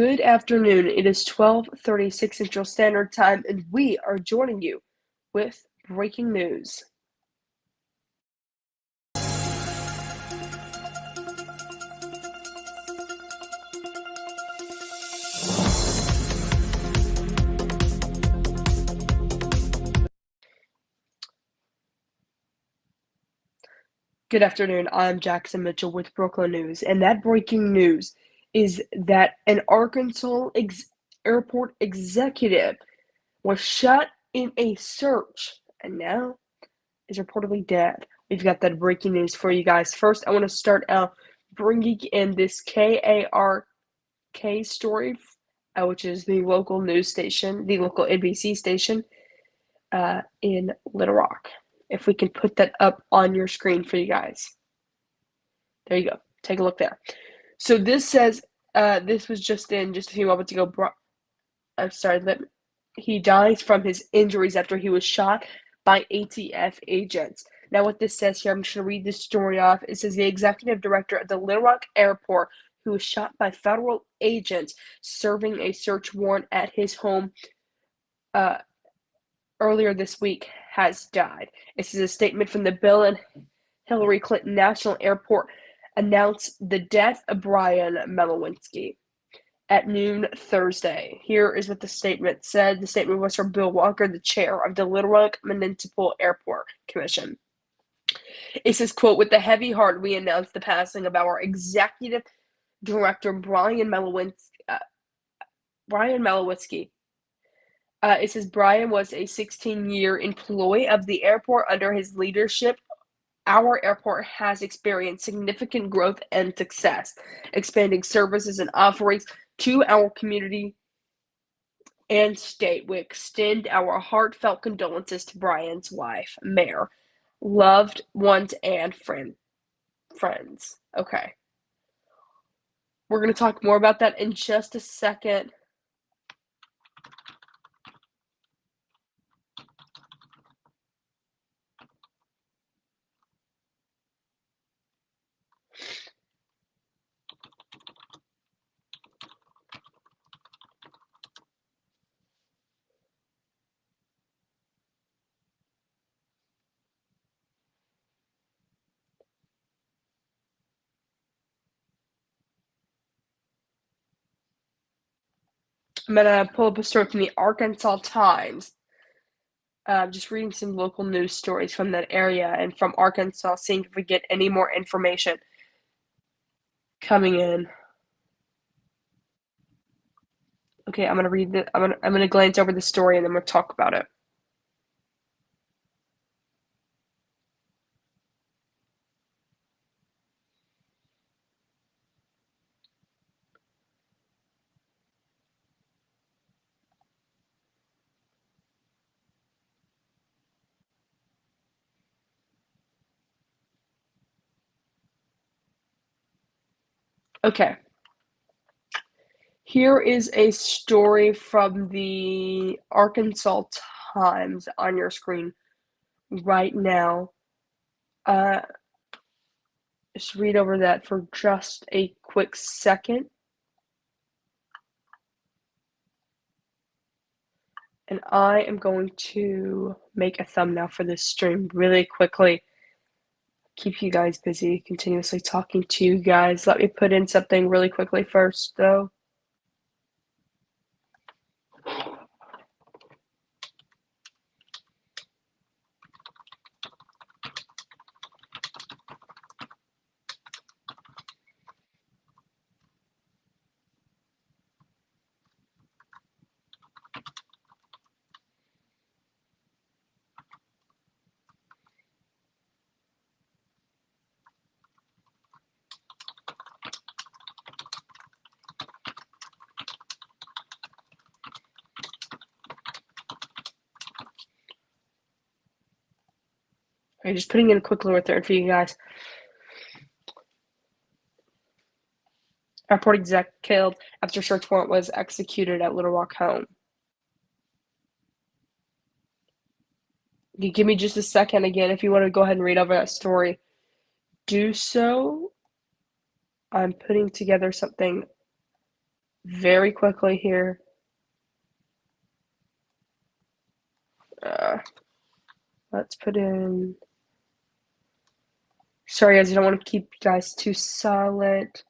Good afternoon. It is 12:36 Central Standard Time, and we are joining you with breaking news. Good afternoon. I'm Jackson Mitchell with Brooklyn News, and that breaking news is that an Arkansas airport executive was shot in a search and now is reportedly dead. We've got that breaking news for you guys. First, I want to start out bringing in this KARK story, which is the local news station, the local NBC station in Little Rock. If we can put that up on your screen for you guys. There you go. Take a look there. So this says, this was just a few moments ago. I'm sorry, he dies from his injuries after he was shot by ATF agents. Now, what this says here, I'm just going to read this story off. It says the executive director at the Little Rock Airport, who was shot by federal agents serving a search warrant at his home earlier this week, has died. This is a statement from the Bill and Hillary Clinton National Airport announced the death of Brian Melowinski at noon Thursday. Here is what the statement said. The statement was from Bill Walker, the chair of the Little Rock Municipal Airport Commission. It says, quote, with a heavy heart, we announced the passing of our executive director, Brian Melowinski. It says Brian was a 16-year employee of the airport. Under his leadership, our airport has experienced significant growth and success, expanding services and offerings to our community and state. We extend our heartfelt condolences to Brian's wife, Mayor, loved ones, and friends. Okay. We're going to talk more about that in just a second. I'm going to pull up a story from the Arkansas Times. Just reading some local news stories from that area and from Arkansas, seeing if we get any more information coming in. Okay, I'm gonna glance over the story and then we'll talk about it. Okay. Here is a story from the Arkansas Times on your screen right now. Just read over that for just a quick second. And I am going to make a thumbnail for this stream really quickly. Keep you guys busy, continuously talking to you guys. Let me put in something really quickly first, though. Okay, just putting in a quick lower third for you guys. Airport exec killed after search warrant was executed at Little Rock home. You give me just a second again if you want to go ahead and read over that story. Do so. I'm putting together something very quickly here. Uh, let's put in. Sorry, guys, I don't want to keep you guys too silent.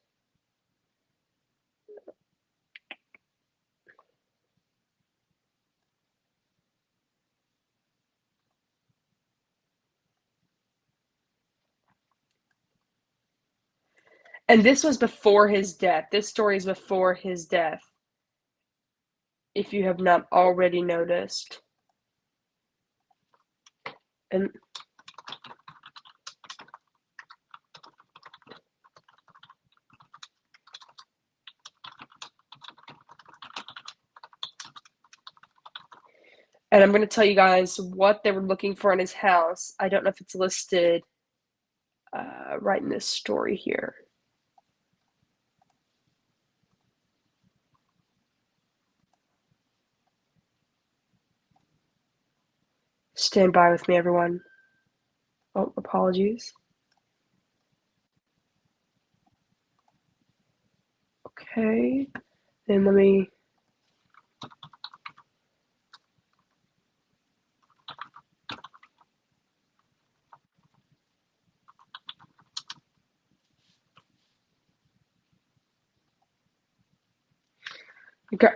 And this was before his death. This story is before his death, if you have not already noticed. And I'm going to tell you guys what they were looking for in his house. I don't know if it's listed right in this story here. Stand by with me, everyone. Oh, apologies. Okay, then let me.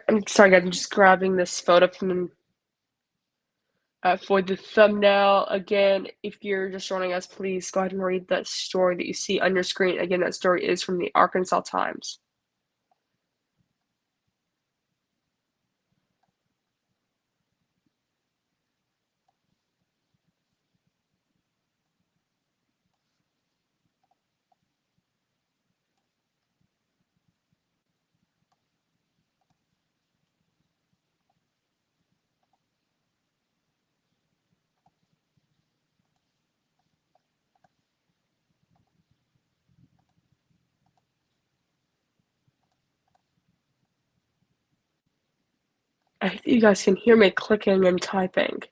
I'm sorry, guys. I'm just grabbing this photo from for the thumbnail. Again, if you're just joining us, please go ahead and read that story that you see on your screen. Again, that story is from the Arkansas Times. I think you guys can hear me clicking and typing.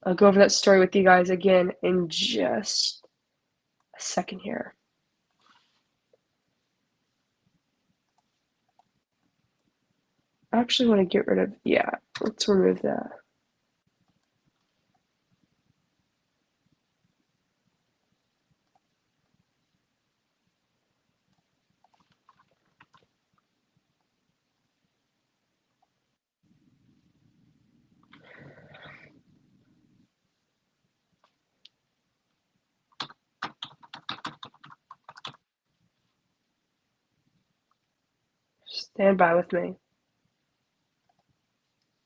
I'll go over that story with you guys again in just a second here. I actually want to get rid of, yeah, let's remove that. Stand by with me.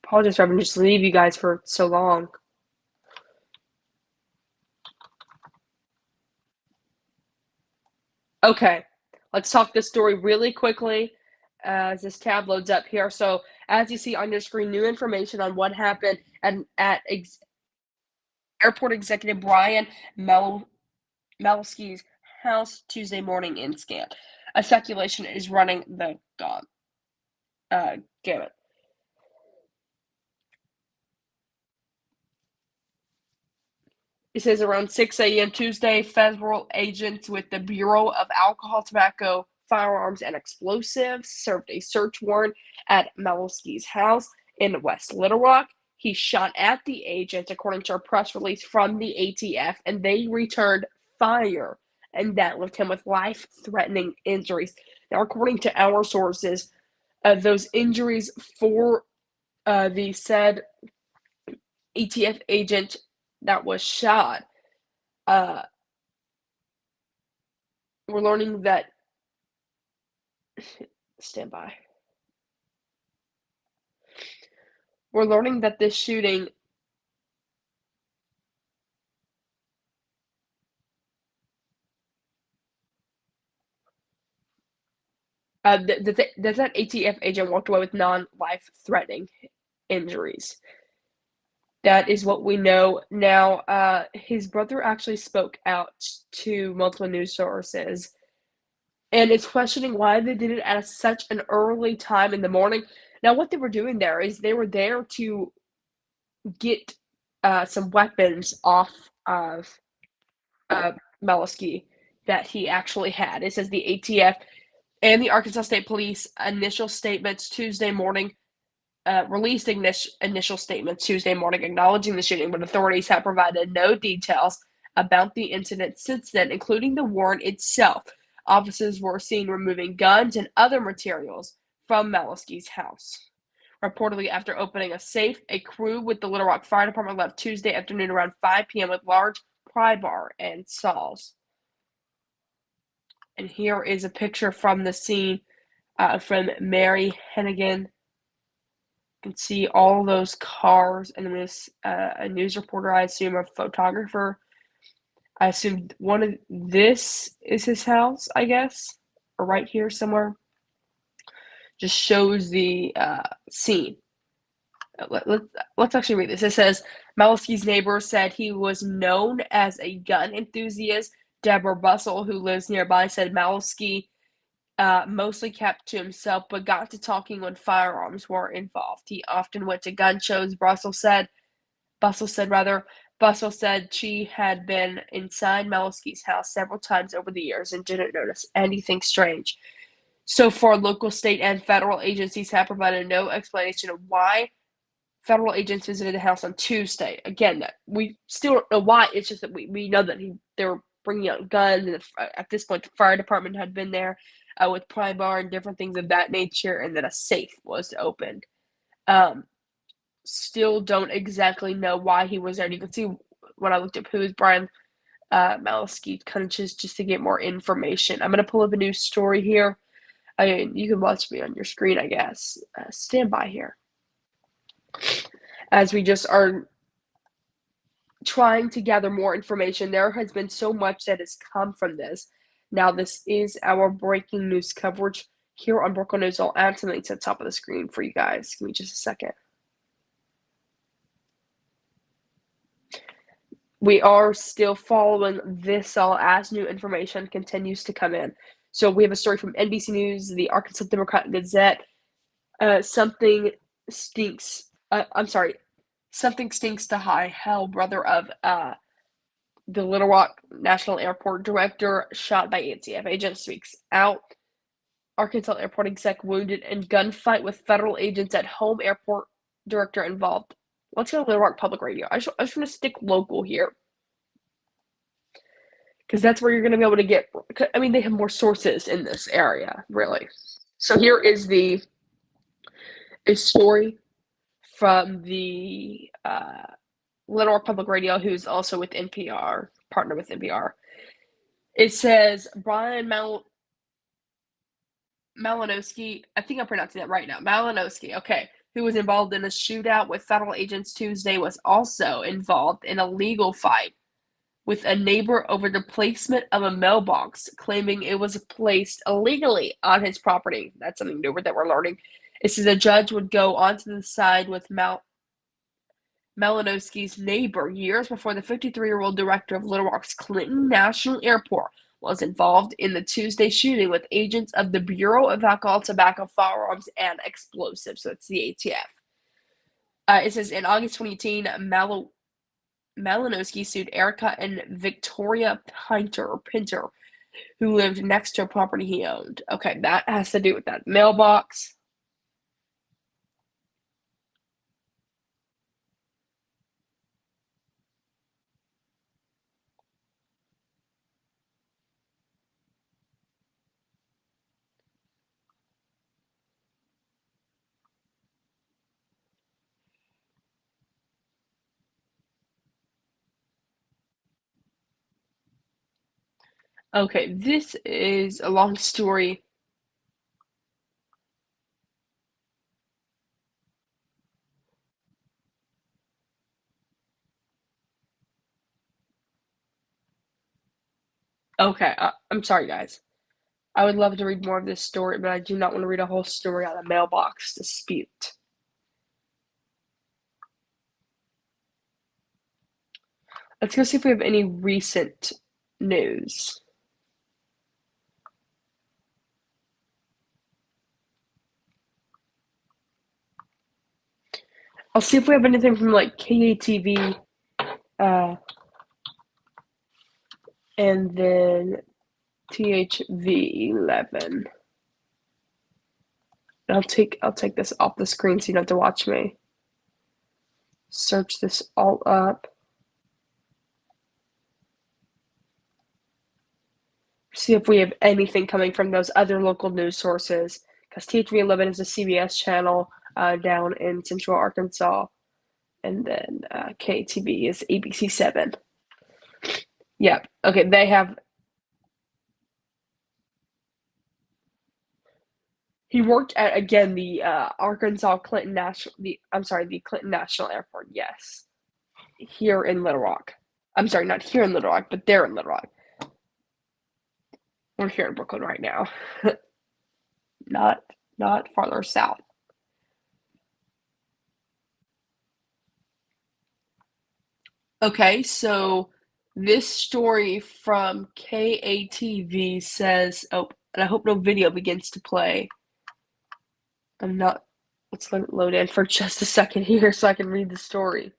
Apologize for having to just leave you guys for so long. Okay, let's talk this story really quickly as this tab loads up here. So, as you see on your screen, new information on what happened at Airport Executive Brian Melski's house Tuesday morning in Scan. A speculation is running the gamut. It says around 6 a.m. Tuesday, federal agents with the Bureau of Alcohol, Tobacco, Firearms, and Explosives served a search warrant at Malowski's house in West Little Rock. He shot at the agents, according to a press release from the ATF, and they returned fire, and that left him with life-threatening injuries. Now, according to our sources, those injuries for the said ATF agent that was shot, uh, we're learning that stand by. We're learning that this shooting that ATF agent walked away with non-life threatening injuries. That is what we know now. His brother actually spoke out to multiple news sources and is questioning why they did it at such an early time in the morning. Now, what they were doing there is they were there to get some weapons off of Malesky that he actually had. It says the ATF and the Arkansas State Police initial statements Tuesday morning released initial statements Tuesday morning acknowledging the shooting, but authorities have provided no details about the incident since then, including the warrant itself. Officers were seen removing guns and other materials from Malesky's house. Reportedly, after opening a safe, a crew with the Little Rock Fire Department left Tuesday afternoon around 5 p.m. with large pry bar and saws. And here is a picture from the scene from Mary Hennigan. You can see all those cars, and then there's a news reporter, I assume a photographer. I assume this is his house, I guess, or right here somewhere. Just shows the scene. Let's actually read this. It says, Malesky's neighbor said he was known as a gun enthusiast. Deborah Bussell, who lives nearby, said Malesky mostly kept to himself, but got to talking when firearms were involved. He often went to gun shows, Bussell said she had been inside Malesky's house several times over the years and didn't notice anything strange. So far, local, state, and federal agencies have provided no explanation of why federal agents visited the house on Tuesday. Again, we still don't know why. It's just that we know that they were bringing out guns, and at this point, the fire department had been there with pry bar and different things of that nature, and that a safe was opened. Still don't exactly know why he was there. And you can see when I looked up who is Brian Malesky, kind of just to get more information. I'm going to pull up a new story here. You can watch me on your screen, I guess. Stand by here. As we just are trying to gather more information, there has been so much that has come from this. Now, this is our breaking news coverage here on Brooklyn News. I'll add something to the top of the screen for you guys. Give me just a second. We are still following this all as new information continues to come in. So we have a story from NBC News, the Arkansas Democrat-Gazette. Something stinks to high hell, brother of the Little Rock National Airport director shot by ATF agent speaks out. Arkansas Airport exec wounded in gunfight with federal agents at home. Airport director involved. Let's go to Little Rock Public Radio. I just want to stick local here, because that's where you're going to be able to get. I mean, they have more sources in this area, really. So here is a story from the Little Rock Public Radio, who's also with NPR, partner with NPR. It says Brian Malinowski, I think I'm pronouncing that right now, Malinowski, okay, who was involved in a shootout with federal agents Tuesday, was also involved in a legal fight with a neighbor over the placement of a mailbox, claiming it was placed illegally on his property. That's something new that we're learning. It says a judge would go onto the side with Malinowski's neighbor years before the 53-year-old director of Little Rock's Clinton National Airport was involved in the Tuesday shooting with agents of the Bureau of Alcohol, Tobacco, Firearms, and Explosives. So it's the ATF. It says in August 2018, Malinowski sued Erica and Victoria Pinter, who lived next to a property he owned. Okay, that has to do with that mailbox. Okay, this is a long story. Okay, I'm sorry, guys. I would love to read more of this story, but I do not want to read a whole story on a mailbox dispute. Let's go see if we have any recent news. I'll see if we have anything from like KATV. and then THV11. I'll take this off the screen so you don't have to watch me search this all up. See if we have anything coming from those other local news sources, because THV11 is a CBS channel down in Central Arkansas, and then KTV is ABC7. Yep. Okay, they have. He worked at, again, the Arkansas Clinton National. The Clinton National Airport. Yes, here in Little Rock. I'm sorry, not here in Little Rock, but there in Little Rock. We're here in Brooklyn right now. not farther south. Okay, so this story from KATV says, oh, and I hope no video begins to play. Let's let it load in for just a second here so I can read the story.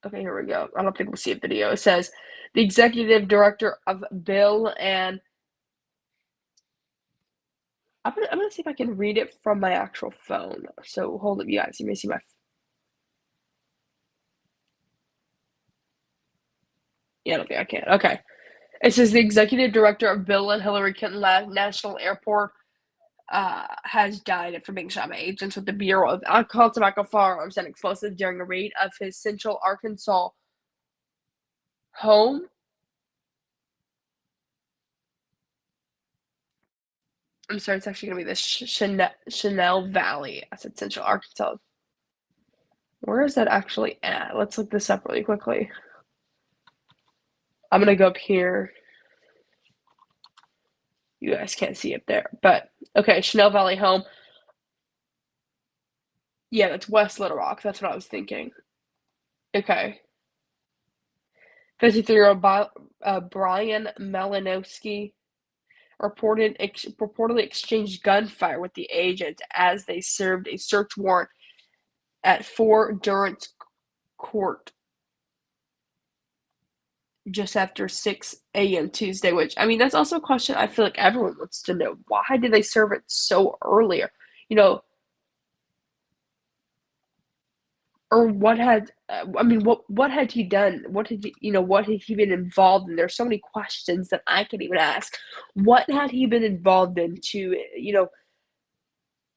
Okay, here we go. I don't think we'll see a video. It says, the executive director of Bill and I'm gonna see if I can read it from my actual phone. So hold up, you guys. You may see my. Yeah, I don't think I can. Okay. It says the executive director of Bill and Hillary Clinton National Airport has died after being shot by agents with the Bureau of Alcohol, Tobacco, Firearms, and Explosives during a raid of his Central Arkansas home. I'm sorry, it's actually going to be the Chanel Valley. I said Central Arkansas. Where is that actually at? Let's look this up really quickly. I'm going to go up here. You guys can't see up there, but okay, Chanel Valley home. Yeah, that's West Little Rock. That's what I was thinking. Okay. 53-year-old Brian Malinowski reportedly exchanged gunfire with the agents as they served a search warrant at Fort Durance Court just after 6 a.m. Tuesday, which, I mean, that's also a question I feel like everyone wants to know. Why did they serve it so earlier? You know, or what had, I mean, what had he done? What had he been involved in? There's so many questions that I could even ask. What had he been involved in to,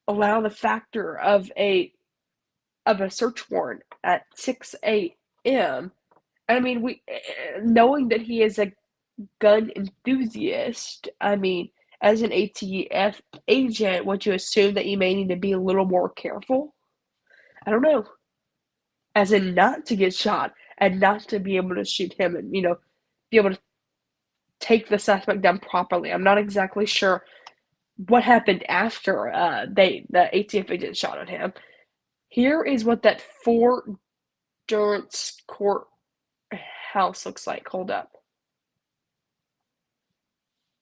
allow the factor of a search warrant at 6 a.m.? I mean, knowing that he is a gun enthusiast, I mean, as an ATF agent, would you assume that you may need to be a little more careful? I don't know. As in not to get shot and not to be able to shoot him and, be able to take the suspect down properly. I'm not exactly sure what happened after the ATF agent shot at him. Here is what that Fort Durance Court house looks like. Hold up.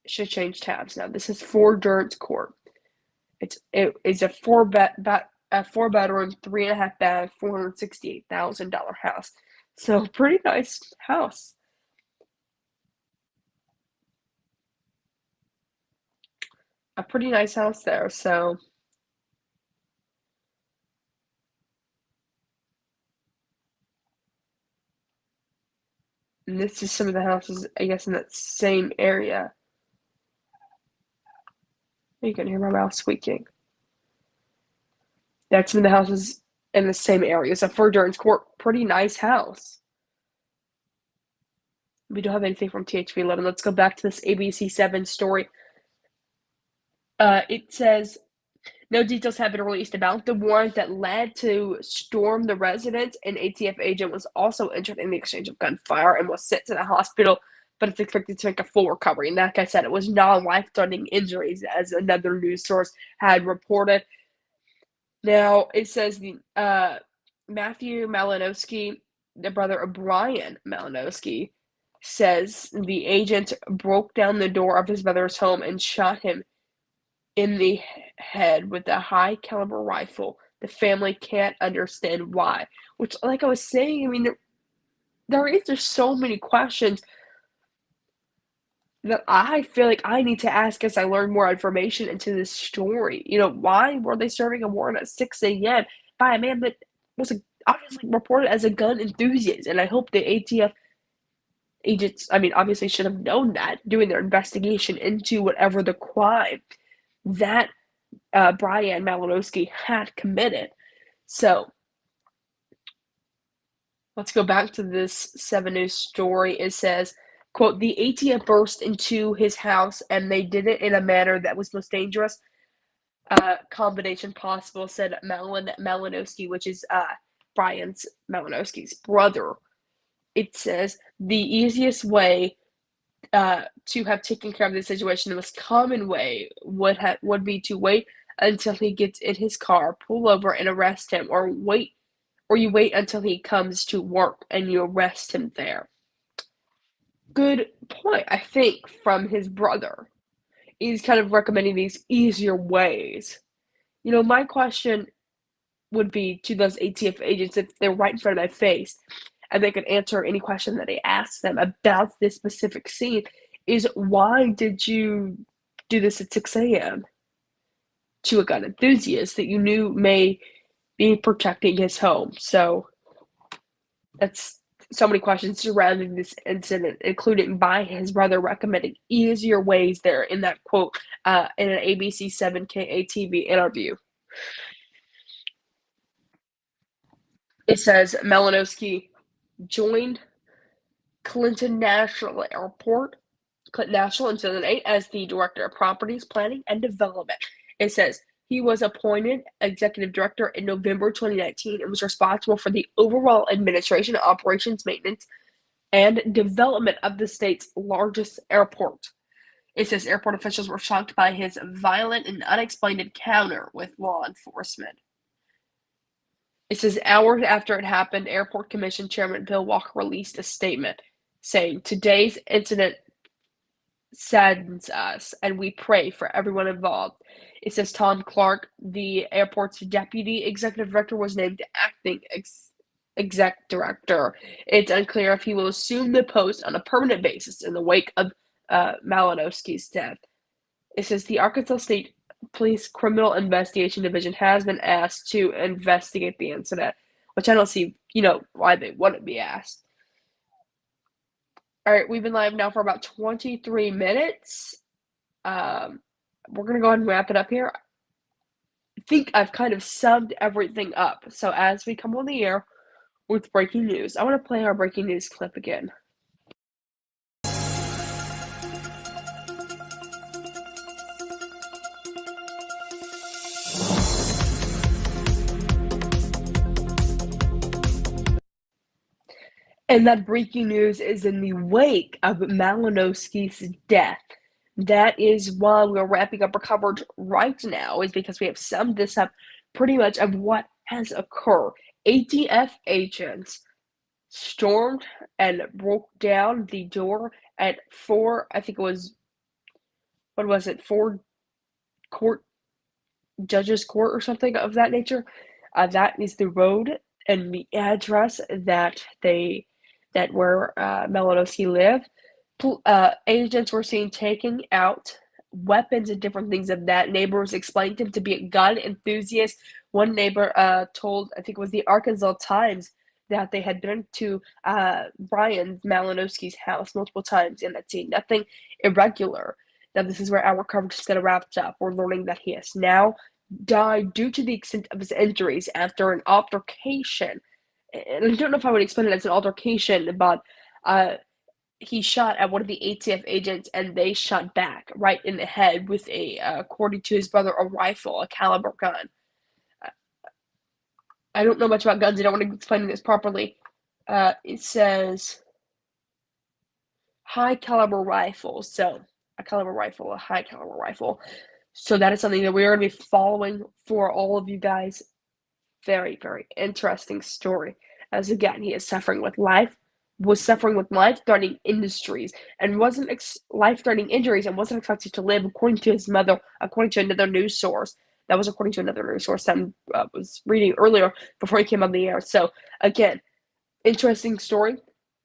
Should change tabs now. This is Fort Durance Court. It is a four bedroom, 3.5 bath, $468,000 house. So pretty nice house. A pretty nice house there. So and this is some of the houses, I guess, in that same area. You can hear my mouse squeaking. That's some of the houses in the same area. So Fort Durance Court, pretty nice house. We don't have anything from THV11. Let's go back to this ABC7 story. It says, no details have been released about the warrant that led to storm the residence. An ATF agent was also injured in the exchange of gunfire and was sent to the hospital, but it's expected to make a full recovery. And like I said, it was non-life-threatening injuries, as another news source had reported. Now, it says Matthew Malinowski, the brother of Brian Malinowski, says the agent broke down the door of his brother's home and shot him in the head with a high-caliber rifle. The family can't understand why. Which, like I was saying, I mean, there is just so many questions. that I feel like I need to ask as I learn more information into this story. Why were they serving a warrant at 6 a.m. by a man that was obviously reported as a gun enthusiast? And I hope the ATF agents, I mean, obviously should have known that, doing their investigation into whatever the crime that Brian Malinowski had committed. So let's go back to this 7 News story. It says, quote, the ATF burst into his house and they did it in a manner that was most dangerous combination possible, said Malinowski, which is Brian Malinowski's brother. It says the easiest way to have taken care of the situation, the most common way would be to wait until he gets in his car, pull over and arrest him, or you wait until he comes to work and you arrest him there. Good point, I think, from his brother. He's kind of recommending these easier ways. My question would be to those ATF agents, if they're right in front of my face and they could answer any question that I ask them about this specific scene, is why did you do this at 6 a.m. to a gun enthusiast that you knew may be protecting his home? So that's so many questions surrounding this incident, including by his brother recommending easier ways there in that quote in an ABC 7KA TV interview. It says Malinowski joined Clinton National Airport, Clinton National in 2008 as the Director of Properties, Planning, and Development. It says he was appointed Executive Director in November 2019 and was responsible for the overall administration, operations, maintenance, and development of the state's largest airport. It says airport officials were shocked by his violent and unexplained encounter with law enforcement. It says hours after it happened, Airport Commission Chairman Bill Walker released a statement saying, today's incident saddens us, and we pray for everyone involved. It says Tom Clark, the airport's deputy executive director, was named acting exec director. It's unclear if he will assume the post on a permanent basis in the wake of Malinowski's death. It says the Arkansas State Police Criminal Investigation Division has been asked to investigate the incident, which I don't see, why they wouldn't be asked. All right, we've been live now for about 23 minutes. We're going to go ahead and wrap it up here. I think I've kind of summed everything up. So as we come on the air with breaking news, I want to play our breaking news clip again. And that breaking news is in the wake of Malinowski's death. That is why we're wrapping up our coverage right now, is because we have summed this up pretty much of what has occurred. ATF agents stormed and broke down the door at 4 court, judges court or something of that nature. That is the road and the address where Malinowski lived. Agents were seen taking out weapons and different things of that. Neighbors explained him to be a gun enthusiast. One neighbor told, I think it was the Arkansas Times, that they had been to Brian Malinowski's house multiple times and had seen nothing irregular. Now, this is where our coverage is going to wrap up. We're learning that he has now died due to the extent of his injuries after an altercation. And I don't know if I would explain it as an altercation, but he shot at one of the ATF agents and they shot back right in the head with according to his brother, a rifle, a caliber gun. I don't know much about guns. I don't want to explain this properly. It says high caliber rifle. So a caliber rifle, a high caliber rifle. So that is something that we're going to be following for all of you guys. Very, very interesting story. As again, he is suffering with life-threatening injuries and life-threatening injuries and wasn't expected to live, according to his mother, according to another news source. That was according to another news source that I was reading earlier before he came on the air. So again, interesting story.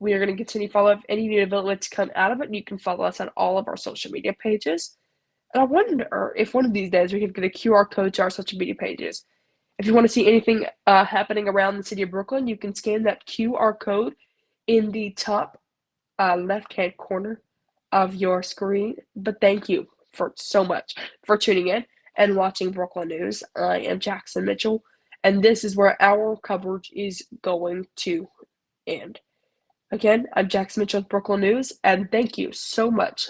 We are going to continue to follow if any new developments come out of it. You can follow us on all of our social media pages. And I wonder if one of these days we could get a QR code to our social media pages. If you want to see anything happening around the city of Brooklyn, you can scan that QR code in the top left-hand corner of your screen. But thank you for so much for tuning in and watching Brooklyn News. I am Jackson Mitchell, and this is where our coverage is going to end. Again, I'm Jackson Mitchell with Brooklyn News, and thank you so much